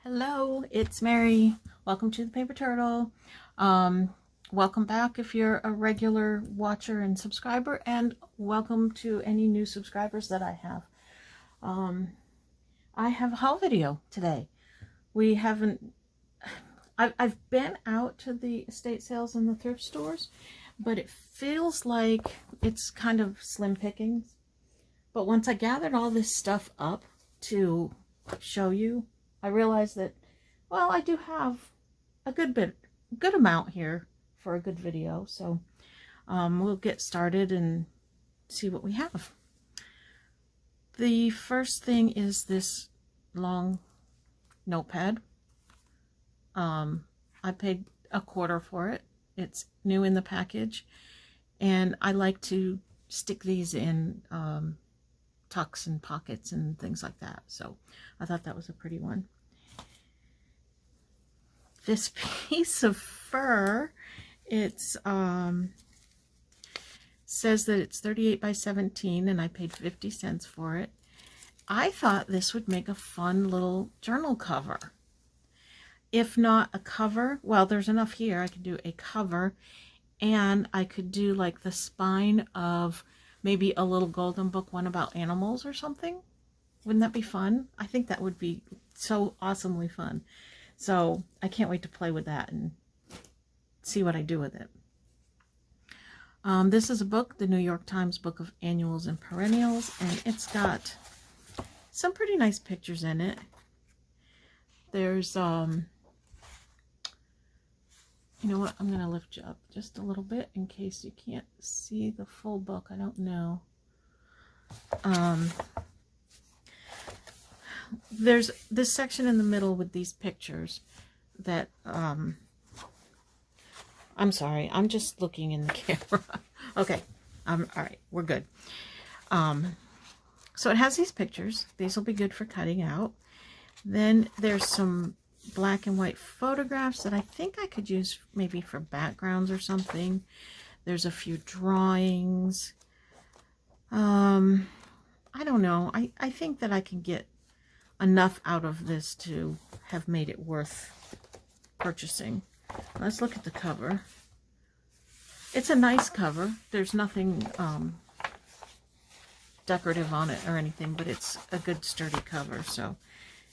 Hello, it's Mary. Welcome to the Paper Turtle. Welcome back if you're a regular watcher and subscriber, and welcome to any new subscribers that I have. I have a haul video today. We haven't, I've been out to the estate sales and the thrift stores, but it feels like it's kind of slim pickings. But once I gathered all this stuff up to show you, I realized that, well, I do have a good amount here for a good video. So we'll get started and see what we have. The first thing is this long notepad. I paid $1 for it. It's new in the package, and I like to stick these in tucks and pockets and things like that. So I thought that was a pretty one. This piece of fur, it's says that it's 38 by 17, and I paid 50 cents for it. I thought this would make a fun little journal cover. If not a cover, well, there's enough here. I could do a cover, and I could do like the spine of maybe a little golden book one about animals or something. Wouldn't that be fun? I think that would be so awesomely fun. So I can't wait to play with that and see what I do with it. This is a book, the New York Times Book of Annuals and Perennials, and it's got some pretty nice pictures in it. There's, you know what, I'm going to lift you up just a little bit in case you can't see the full book. I don't know. There's this section in the middle with these pictures that, I'm sorry, I'm just looking in the camera. Okay, all right, we're good. So it has these pictures. These will be good for cutting out. Then there's some black and white photographs that I think I could use maybe for backgrounds or something. There's a few drawings. I don't know. I think that I can get enough out of this to have made it worth purchasing. Let's look at the cover. It's a nice cover. There's nothing decorative on it or anything, but it's a good sturdy cover. So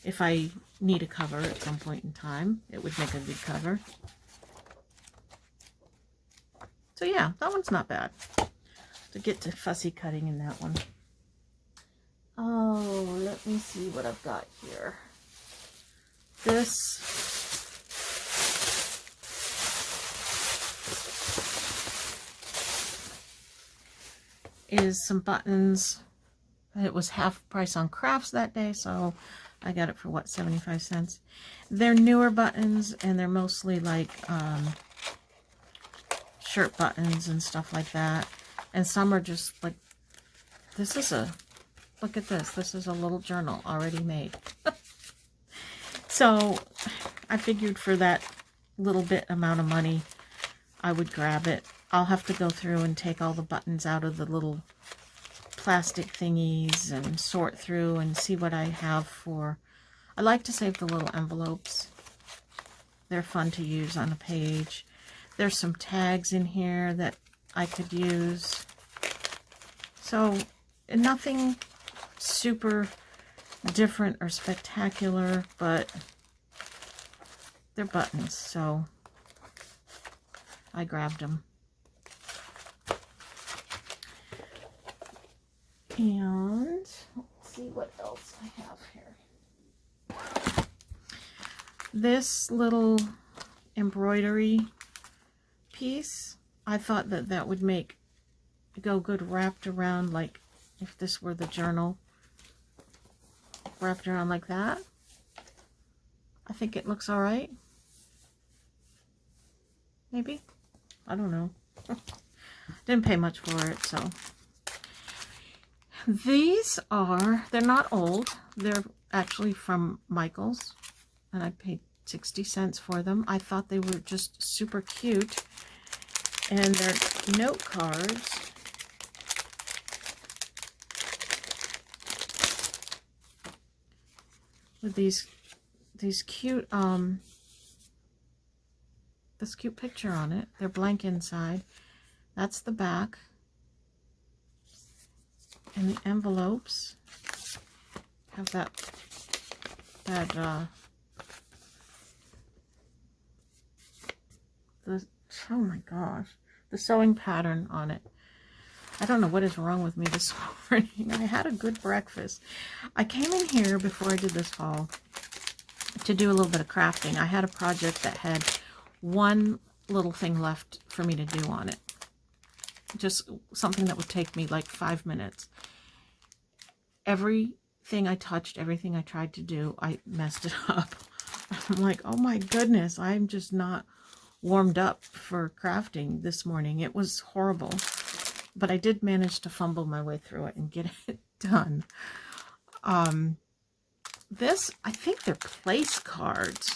if I need a cover at some point in time, it would make a good cover. So yeah, that one's not bad. To get to fussy cutting in that one. Oh, let me see what I've got here. This is some buttons. It was half price on crafts that day, so I got it for what, 75 cents. They're newer buttons, and they're mostly like shirt buttons and stuff like that. And some are just like, this is a, look at this. This is a little journal already made. So I figured for that little bit amount of money, I would grab it. I'll have to go through and take all the buttons out of the little plastic thingies and sort through and see what I have for. I like to save the little envelopes. They're fun to use on a page. There's some tags in here that I could use. So nothing super different or spectacular, but they're buttons, so I grabbed them. And let's see what else I have here. This little embroidery piece, I thought that that would make go good wrapped around, like if this were the journal, wrapped around like that. I think it looks all right. Maybe. I don't know. Didn't pay much for it, so. These are, they're not old. They're actually from Michael's, and I paid 60 cents for them. I thought they were just super cute. And they're note cards. With these these cute, this cute picture on it. They're blank inside. That's the back. And the envelopes have that oh my gosh, the sewing pattern on it. I don't know what is wrong with me this morning. I had a good breakfast. I came in here before I did this haul to do a little bit of crafting. I had a project that had one little thing left for me to do on it. Just something that would take me like 5 minutes. Everything I touched, everything I tried to do, I messed it up. I'm like, oh my goodness, I'm just not warmed up for crafting this morning. It was horrible. But I did manage to fumble my way through it and get it done. This, I think they're place cards.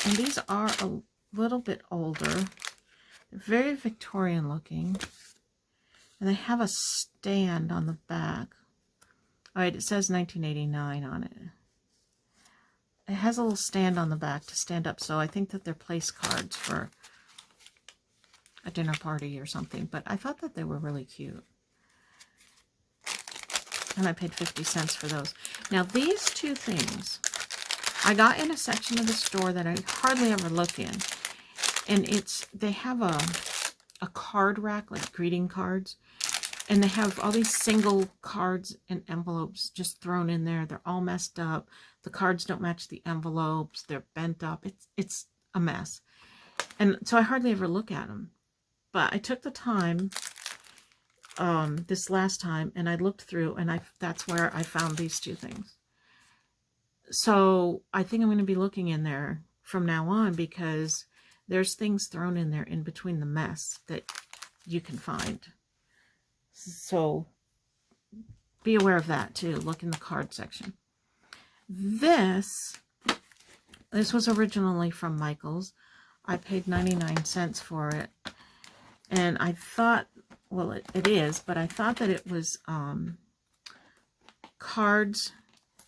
And these are a little bit older. They're very Victorian looking. And they have a stand on the back. Alright, it says 1989 on it. It has a little stand on the back to stand up. So I think that they're place cards for a dinner party or something, but I thought that they were really cute. And I paid 50 cents for those. Now these two things, I got in a section of the store that I hardly ever look in. And they have a card rack, like greeting cards. And they have all these single cards and envelopes just thrown in there. They're all messed up. The cards don't match the envelopes. They're bent up. It's a mess. And so I hardly ever look at them. But I took the time this last time, and I looked through, and that's where I found these two things. So I think I'm going to be looking in there from now on, because there's things thrown in there in between the mess that you can find. So be aware of that too. Look in the card section. This was originally from Michael's. I paid 99 cents for it. And I thought, well, it is, but I thought that it was cards,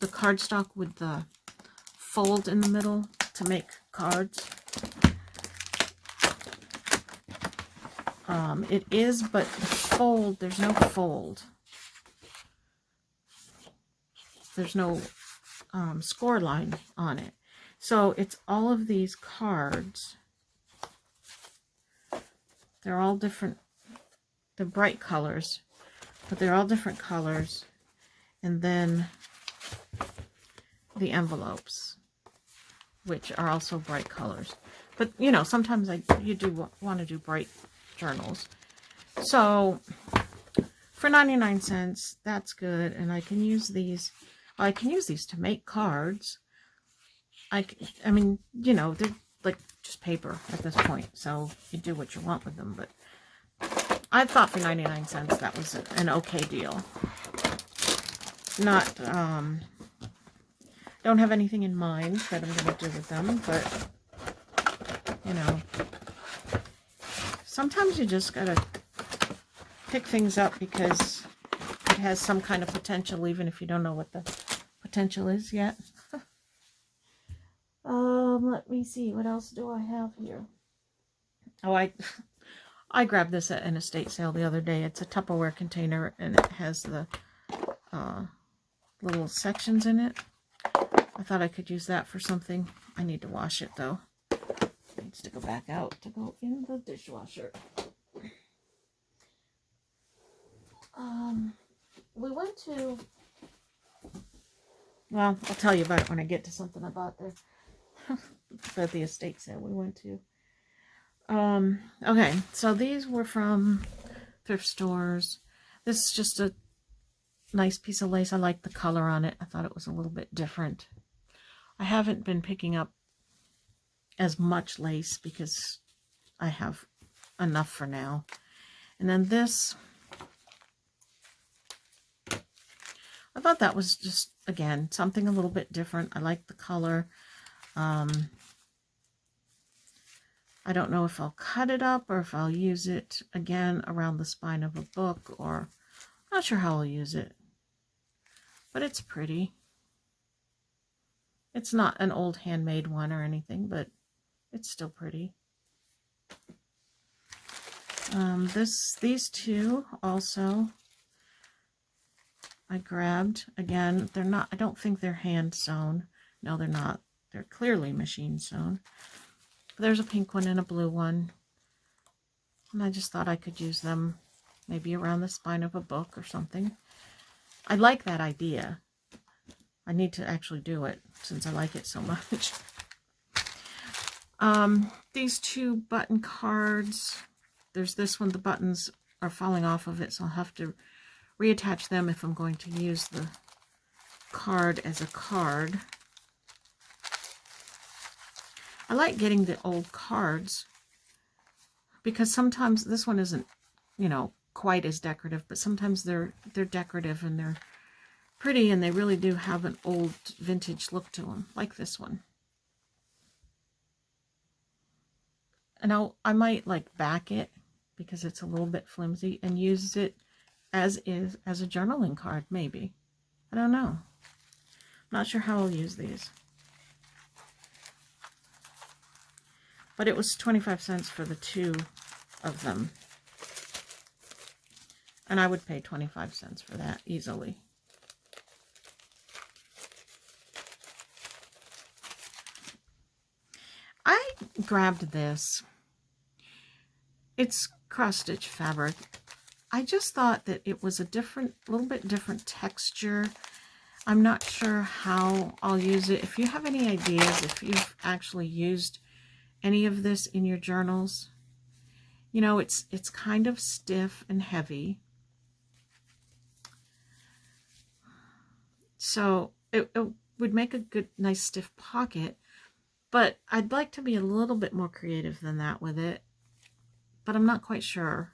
the cardstock with the fold in the middle to make cards. It is, but the fold, there's no fold. There's no score line on it. So it's all of these cards. They're all different. They're bright colors, but they're all different colors. And then the envelopes, which are also bright colors. But, you know, sometimes you do want to do bright journals. So for 99 cents, that's good. And I can use these. I can use these to make cards. I mean, you know, they're like just paper at this point, so you do what you want with them. But I thought for 99 cents that was an okay deal. Not don't have anything in mind that I'm going to do with them, but you know, sometimes you just gotta pick things up because it has some kind of potential, even if you don't know what the potential is yet. Let me see, what else do I have here? Oh, I grabbed this at an estate sale the other day. It's a Tupperware container, and it has the little sections in it. I thought I could use that for something. I need to wash it, though. It needs to go back out to go in the dishwasher. We went to... Well, I'll tell you about it when I get to something I bought there. At the estate sale we went to. Okay, so these were from thrift stores. This is just a nice piece of lace. I like the color on it. I thought it was a little bit different. I haven't been picking up as much lace because I have enough for now. And then this, I thought that was just, again, something a little bit different. I like the color. I don't know if I'll cut it up or if I'll use it again around the spine of a book, or I'm not sure how I'll use it, but it's pretty. It's not an old handmade one or anything, but it's still pretty. These two also I grabbed. Again, they're not, I don't think they're hand sewn. No, they're not. They're clearly machine sewn. But there's a pink one and a blue one. And I just thought I could use them maybe around the spine of a book or something. I like that idea. I need to actually do it since I like it so much. These two button cards. There's this one, the buttons are falling off of it, so I'll have to reattach them if I'm going to use the card as a card. I like getting the old cards because sometimes this one isn't, you know, quite as decorative, but sometimes they're decorative and they're pretty and they really do have an old vintage look to them, like this one. And I might like back it because it's a little bit flimsy and use it as is, as a journaling card, maybe. I don't know. Not sure how I'll use these. But it was 25 cents for the two of them. And I would pay 25 cents for that easily. I grabbed this. It's cross-stitch fabric. I just thought that it was a little bit different texture. I'm not sure how I'll use it. If you have any ideas, if you've actually used any of this in your journals, you know, it's kind of stiff and heavy. So it would make a good, nice stiff pocket, but I'd like to be a little bit more creative than that with it, but I'm not quite sure.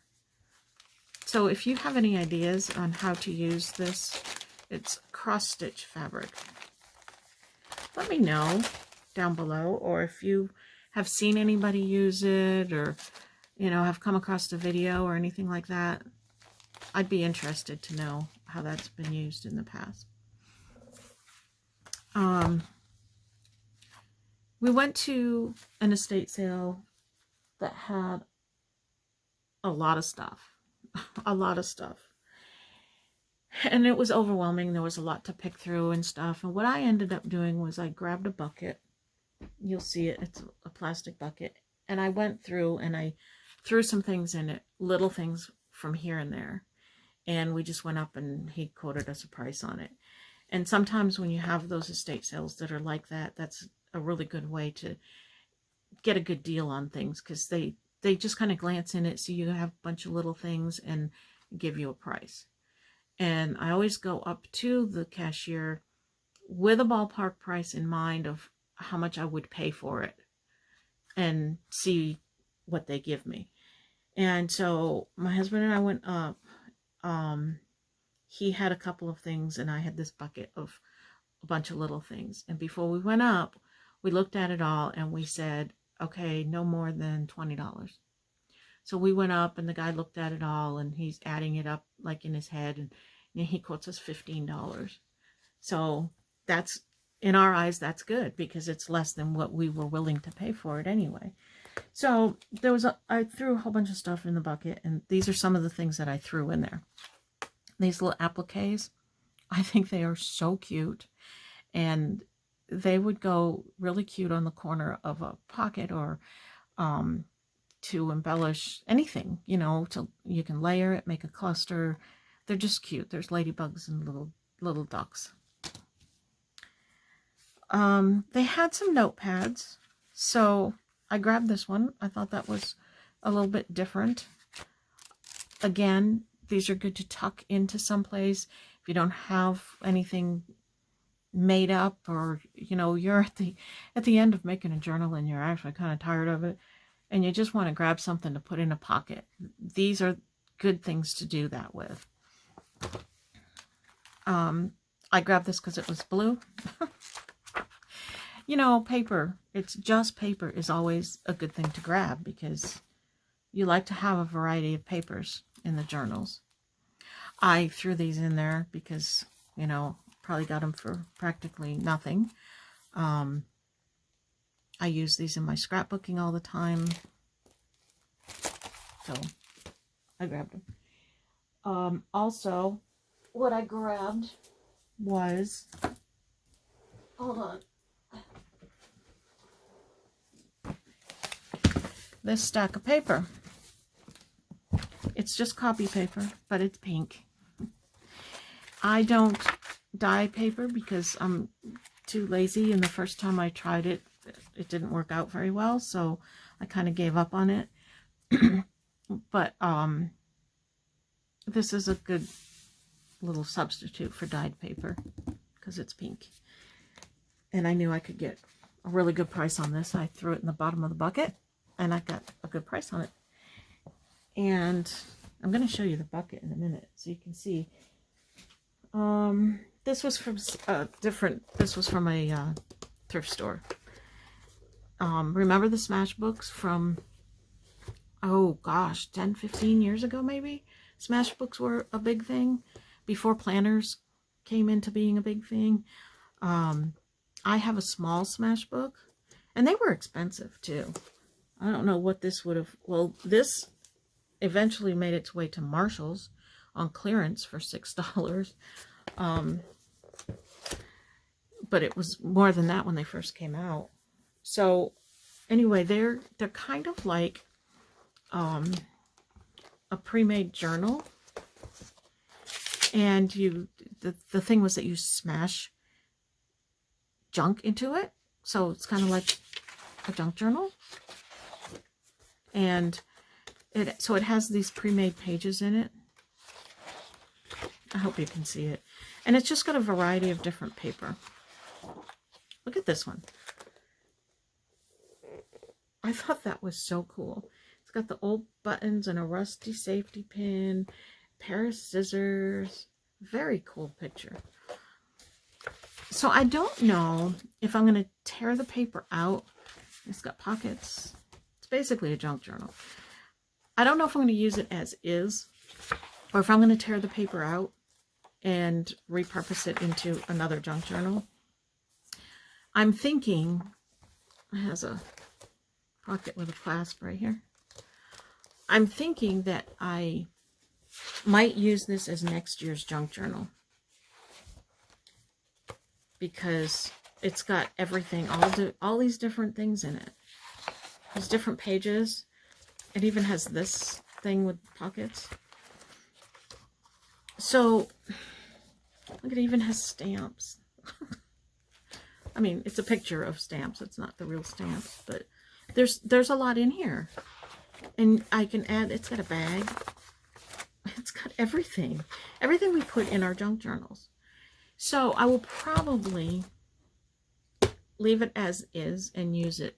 So if you have any ideas on how to use this, it's cross-stitch fabric, let me know down below, or if you have seen anybody use it, or, you know, have come across a video or anything like that. I'd be interested to know how that's been used in the past. We went to an estate sale that had a lot of stuff. A lot of stuff. And it was overwhelming. There was a lot to pick through and stuff. And what I ended up doing was I grabbed a bucket. You'll see it. It's a plastic bucket. And I went through and I threw some things in it. Little things from here and there. And we just went up and he quoted us a price on it. And sometimes when you have those estate sales that are like that, that's a really good way to get a good deal on things, because they just kind of glance in it, so you have a bunch of little things and give you a price. And I always go up to the cashier with a ballpark price in mind of how much I would pay for it and see what they give me. And so my husband and I went up. He had a couple of things and I had this bucket of a bunch of little things. And before we went up, we looked at it all and we said, okay, no more than $20. So we went up and the guy looked at it all and he's adding it up like in his head, and he quotes us $15. So that's, in our eyes, that's good because it's less than what we were willing to pay for it anyway. So there was I threw a whole bunch of stuff in the bucket, and these are some of the things that I threw in there. These little appliques, I think they are so cute, and they would go really cute on the corner of a pocket, or to embellish anything, you know, you can layer it, make a cluster. They're just cute. There's ladybugs and little ducks. They had some notepads, so I grabbed this one. I thought that was a little bit different. Again, these are good to tuck into someplace if you don't have anything made up, or, you know, you're at the end of making a journal and you're actually kind of tired of it and you just want to grab something to put in a pocket. These are good things to do that with. I grabbed this because it was blue. You know, paper, it's just paper is always a good thing to grab because you like to have a variety of papers in the journals. I threw these in there because, you know, probably got them for practically nothing. I use these in my scrapbooking all the time. So I grabbed them. Also, what I grabbed was, hold on, this stack of paper. It's just copy paper, but it's pink. I don't dye paper because I'm too lazy, and the first time I tried it, it didn't work out very well, so I kind of gave up on it. But this is a good little substitute for dyed paper because it's pink. And I knew I could get a really good price on this. I threw it in the bottom of the bucket and I got a good price on it. And I'm going to show you the bucket in a minute so you can see. This was from this was from a thrift store. Remember the Smashbooks from, oh gosh, 10, 15 years ago maybe? Smashbooks were a big thing before planners came into being a big thing. I have a small Smashbook, and they were expensive too. I don't know what this would have, well, this eventually made its way to Marshall's on clearance for $6. But it was more than that when they first came out. So anyway, they're kind of like a pre-made journal. And the thing was that you smash junk into it. So it's kind of like a junk journal. And so it has these pre-made pages in it. I hope you can see it. And it's just got a variety of different paper. Look at this one. I thought that was so cool. It's got the old buttons and a rusty safety pin, pair of scissors. Very cool picture. So I don't know if I'm going to tear the paper out. It's got pockets. It's basically a junk journal. I don't know if I'm going to use it as is, or if I'm going to tear the paper out and repurpose it into another junk journal. I'm thinking, it has a pocket with a clasp right here. I'm thinking that I might use this as next year's junk journal, because it's got everything, all these different things in it. There's different pages. It even has this thing with pockets. So, look, it even has stamps. I mean, it's a picture of stamps. It's not the real stamps, but there's a lot in here. And I can add, it's got a bag. It's got everything. Everything we put in our junk journals. So I will probably leave it as is and use it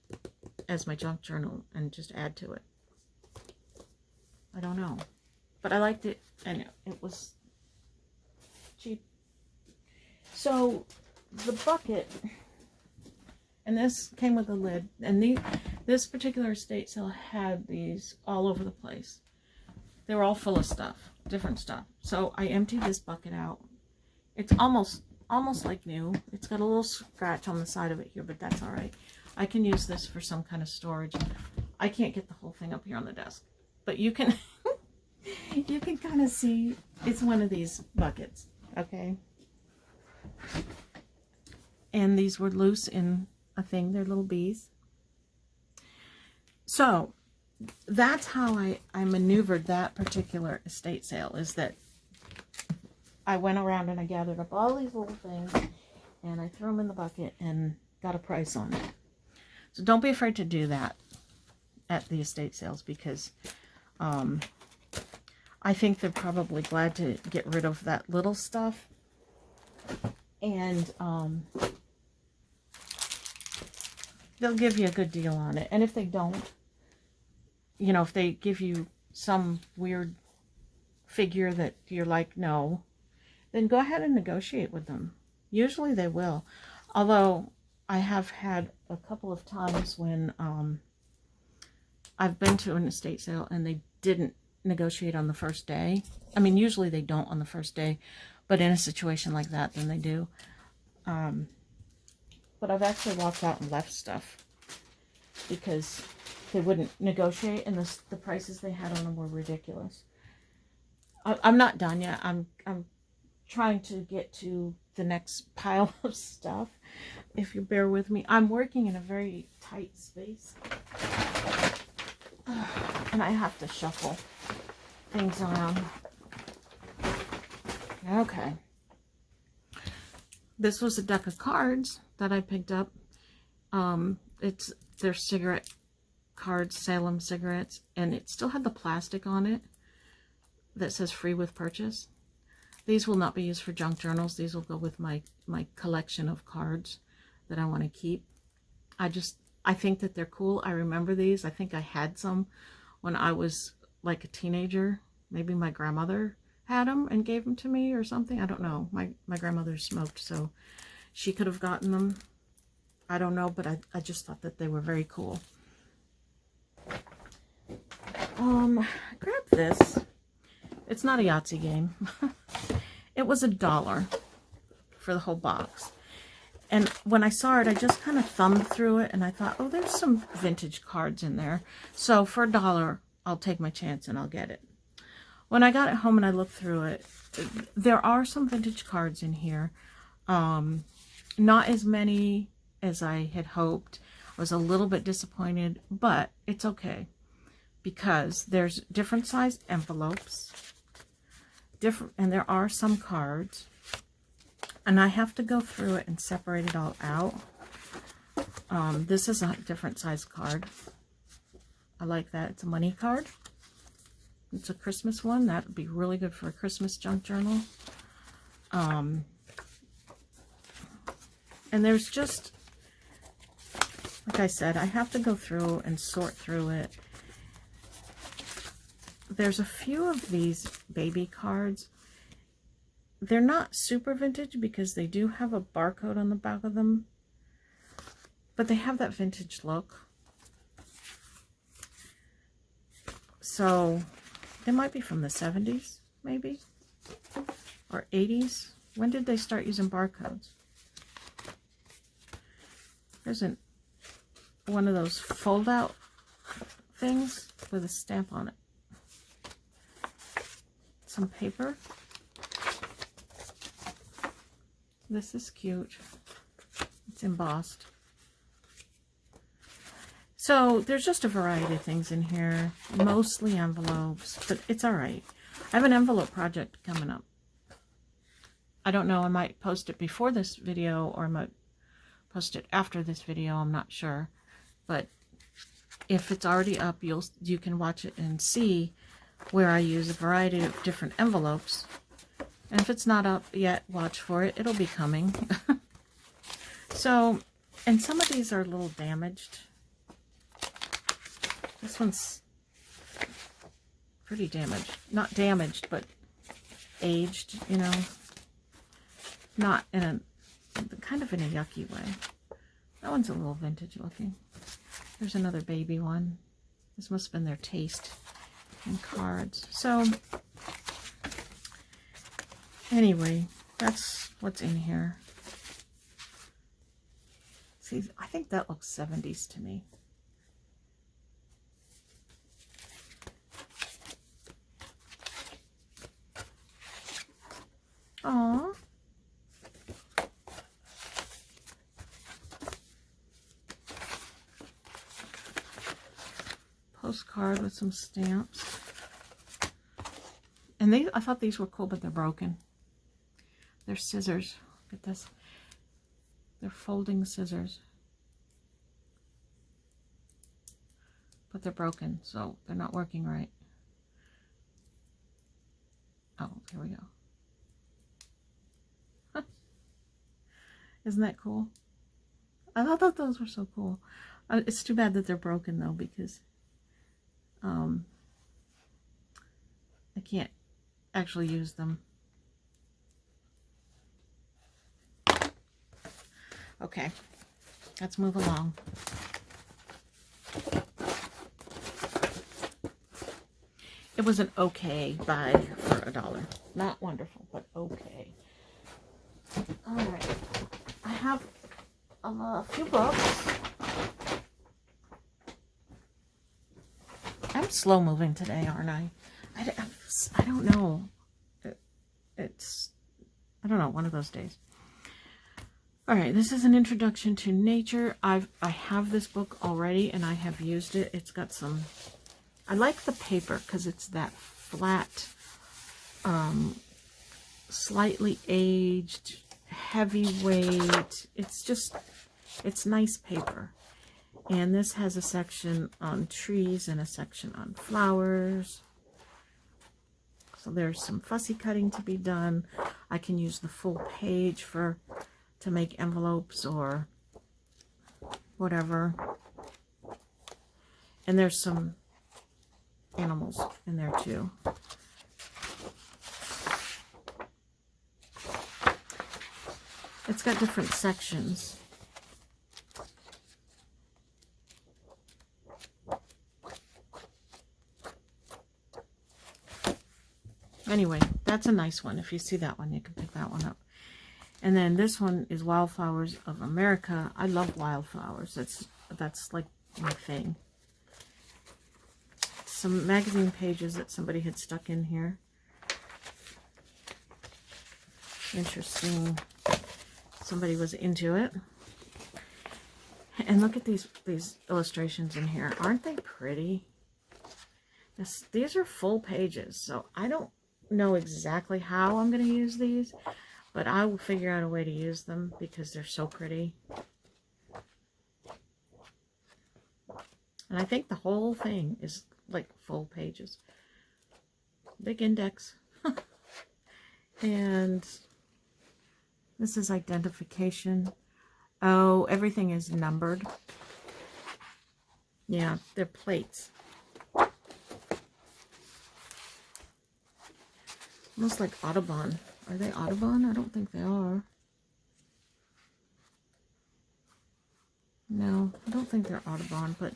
as my junk journal and just add to it. I don't know. But I liked it, and it was cheap. So the bucket, and this came with a lid, and this particular estate sale had these all over the place. They were all full of stuff, different stuff. So I emptied this bucket out. It's almost like new. It's got a little scratch on the side of it here, but that's all right. I can use this for some kind of storage. I can't get the whole thing up here on the desk, but you can you can kind of see it's one of these buckets, okay? And these were loose in a thing. They're little bees. So that's how I maneuvered that particular estate sale, is that I went around and I gathered up all these little things and I threw them in the bucket and got a price on it. So don't be afraid to do that at the estate sales, because I think they're probably glad to get rid of that little stuff. And they'll give you a good deal on it. And if they don't, you know, if they give you some weird figure that you're like, no, then go ahead and negotiate with them. Usually they will. Although I have had a couple of times when I've been to an estate sale and they didn't negotiate on the first day. I mean, usually they don't on the first day, but in a situation like that, then they do. But but I've actually walked out and left stuff because they wouldn't negotiate, and the prices they had on them were ridiculous. I'm not done yet. I'm trying to get to the next pile of stuff. If you bear with me, I'm working in a very tight space, and I have to shuffle things around. Okay. This was a deck of cards that I picked up. They're cigarette cards, Salem cigarettes, and it still had the plastic on it that says free with purchase. These will not be used for junk journals. These will go with my collection of cards that I want to keep. I think that they're cool. I remember these. I think I had some when I was like a teenager. Maybe my grandmother had them and gave them to me or something. I don't know. My grandmother smoked, so she could have gotten them. I don't know, but I just thought that they were very cool. I grabbed this. It's not a Yahtzee game. It was $1 for the whole box. And when I saw it, I just kind of thumbed through it, and I thought, oh, there's some vintage cards in there. So for $1, I'll take my chance and I'll get it. When I got it home and I looked through it, there are some vintage cards in here. Not as many as I had hoped. I was a little bit disappointed, but it's okay because there's different size envelopes, and there are some cards, and I have to go through it and separate it all out. This is a different size card. I like that. It's a money card. It's a Christmas one. That would be really good for a Christmas junk journal. And there's just, like I said, I have to go through and sort through it. There's a few of these baby cards. They're not super vintage because they do have a barcode on the back of them, but they have that vintage look. So it might be from the 70s, maybe, or 80s. When did they start using barcodes? There's one of those fold-out things with a stamp on it. Some paper. This is cute. It's embossed. So there's just a variety of things in here, mostly envelopes, but it's all right. I have an envelope project coming up. I don't know, I might post it before this video or I might post it after this video, I'm not sure. But if it's already up, you can watch it and see where I use a variety of different envelopes. And if it's not up yet, watch for it. It'll be coming. So, and some of these are a little damaged. This one's pretty damaged. Not damaged, but aged, you know. Not in a, kind of in a yucky way. That one's a little vintage looking. There's another baby one. This must have been their taste in cards. So, anyway, that's what's in here. See, I think that looks 70s to me. Aww. Postcard with some stamps. And I thought these were cool, but they're broken. They're scissors. Look at this. They're folding scissors. But they're broken, so they're not working right. Oh, here we go. Isn't that cool? I thought those were so cool. It's too bad that they're broken, though, because I can't actually use them. Okay, let's move along. It was an okay buy for $1. Not wonderful, but okay. All right. I have of a few books. I'm slow moving today, aren't I? I don't know. I don't know, one of those days. All right, this is an introduction to nature. I have this book already, and I have used it. It's got some... I like the paper because it's that flat, slightly aged, heavyweight. It's nice paper. And this has a section on trees and a section on flowers. So there's some fussy cutting to be done. I can use the full page to make envelopes or whatever. And there's some animals in there too. It's got different sections. Anyway, that's a nice one. If you see that one, you can pick that one up. And then this one is Wildflowers of America. I love wildflowers. That's like my thing. Some magazine pages that somebody had stuck in here. Interesting. Somebody was into it. And look at these illustrations in here. Aren't they pretty? These are full pages, so I don't know exactly how I'm going to use these, but I will figure out a way to use them because they're so pretty. And I think the whole thing is like full pages. Big index. And this is identification. Oh, everything is numbered. Yeah, they're plates. Almost like Audubon. Are they Audubon? I don't think they are. No, I don't think they're Audubon, but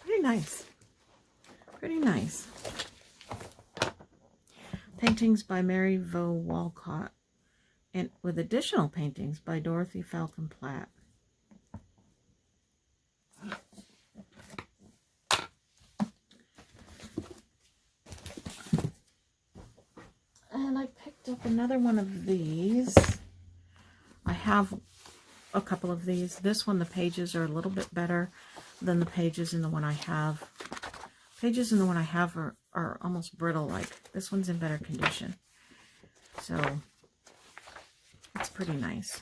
pretty nice. Pretty nice. Paintings by Mary Vo Walcott, and with additional paintings by Dorothy Falcon Platt. And I picked up another one of these. I have a couple of these. This one, the pages are a little bit better than the pages in the one I have. Pages in the one I have are almost brittle-like. This one's in better condition. So, it's pretty nice.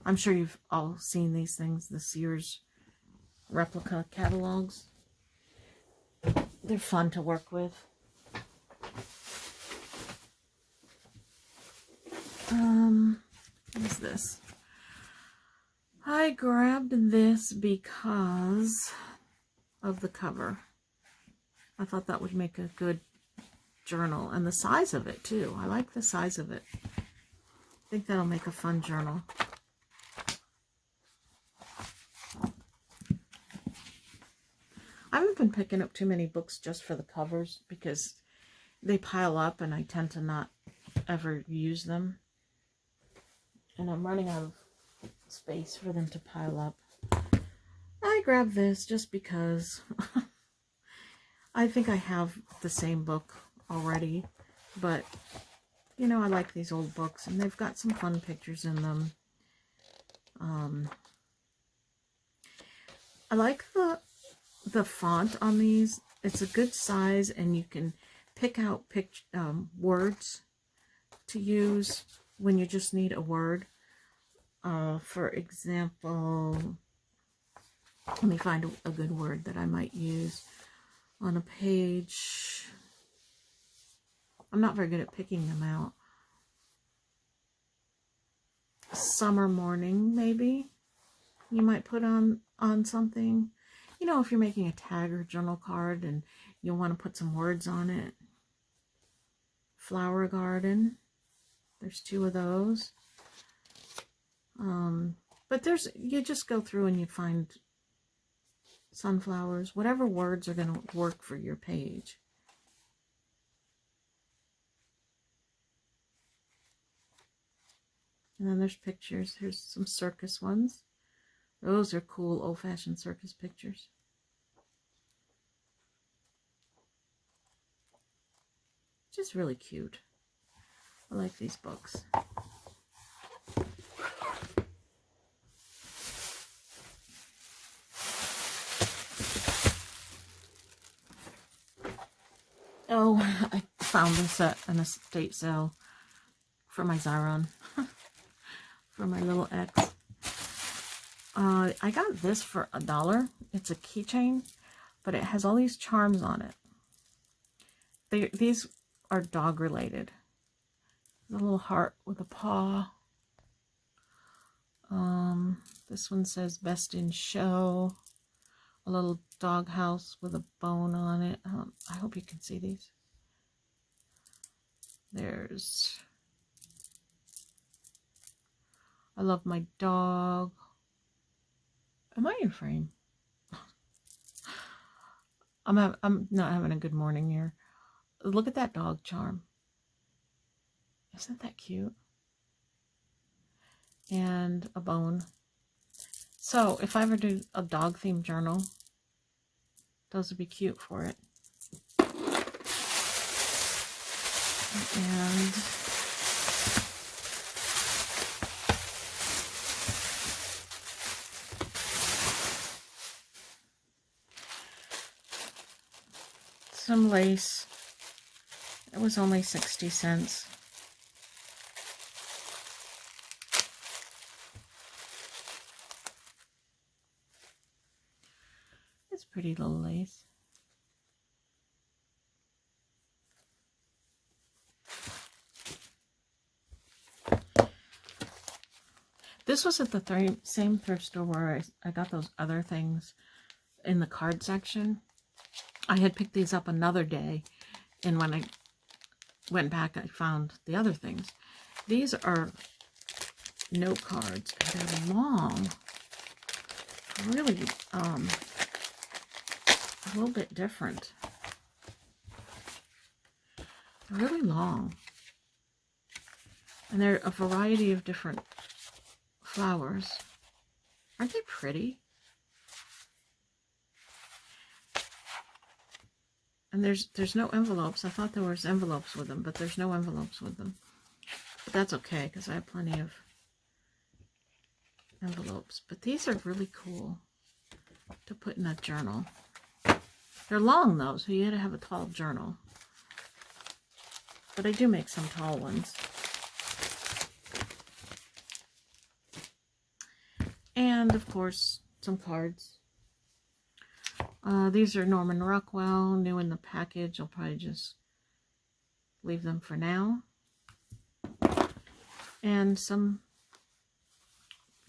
I'm sure you've all seen these things, the Sears replica catalogs. They're fun to work with. What is this? I grabbed this because of the cover. I thought that would make a good journal, and the size of it too. I like the size of it. I think that'll make a fun journal. I haven't been picking up too many books just for the covers because they pile up and I tend to not ever use them. And I'm running out of space for them to pile up. I grabbed this just because I think I have the same book already, but you know, I like these old books and they've got some fun pictures in them. I like the font on these. It's a good size and you can pick out words to use when you just need a word. For example, let me find a good word that I might use on a page. I'm not very good at picking them out. Summer morning, maybe. You might put on something. You know, if you're making a tag or journal card and you want to put some words on it. Flower garden. There's 2 of those. But you just go through and you find sunflowers, whatever words are going to work for your page. And then there's pictures. Here's some circus ones. Those are cool old-fashioned circus pictures. Just really cute. I like these books. Oh, I found this at an estate sale for my Xyron. For my little ex. I got this for $1. It's a keychain, but it has all these charms on it. These are dog related. A little heart with a paw. This one says best in show. A little dog house with a bone on it. I hope you can see these. There's I love my dog. Am I in frame? I'm not having a good morning here. Look at that dog charm. Isn't that cute? And a bone. So if I ever do a dog themed journal, those would be cute for it. And some lace. It was only 60 cents. It's pretty little lace. This was at the same thrift store where I got those other things in the card section. I had picked these up another day, and when I went back, I found the other things. These are note cards, and they're long. Really, a little bit different. They're really long. And they're a variety of different flowers. Aren't they pretty? And there's no envelopes. I thought there was envelopes with them, but there's no envelopes with them. But that's okay, because I have plenty of envelopes. But these are really cool to put in a journal. They're long, though, so you had to have a tall journal. But I do make some tall ones. And, of course, some cards. These are Norman Rockwell, new in the package. I'll probably just leave them for now. And some...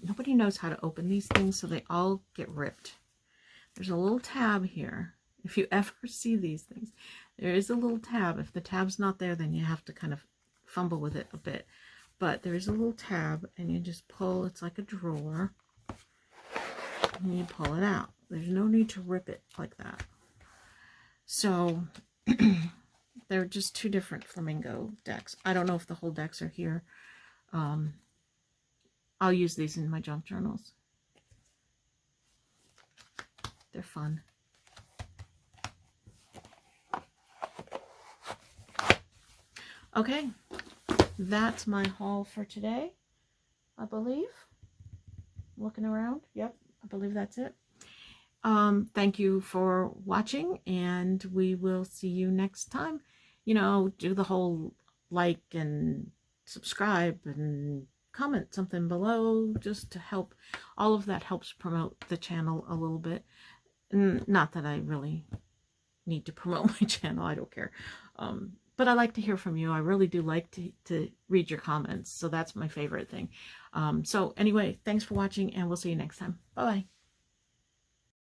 Nobody knows how to open these things, so they all get ripped. There's a little tab here. If you ever see these things, there is a little tab. If the tab's not there, then you have to kind of fumble with it a bit. But there is a little tab, and you just pull. It's like a drawer. And you pull it out. There's no need to rip it like that. So, they're just two different flamingo decks. I don't know if the whole decks are here. I'll use these in my junk journals. They're fun. Okay, that's my haul for today, I believe. Looking around, yep, I believe that's it. Thank you for watching, and we will see you next time. You know, do the whole like and subscribe and comment something below just to help. All of that helps promote the channel a little bit. Not that I really need to promote my channel, I don't care. But I like to hear from you. I really do like to read your comments, so that's my favorite thing. So anyway, thanks for watching, and we'll see you next time. Bye-bye.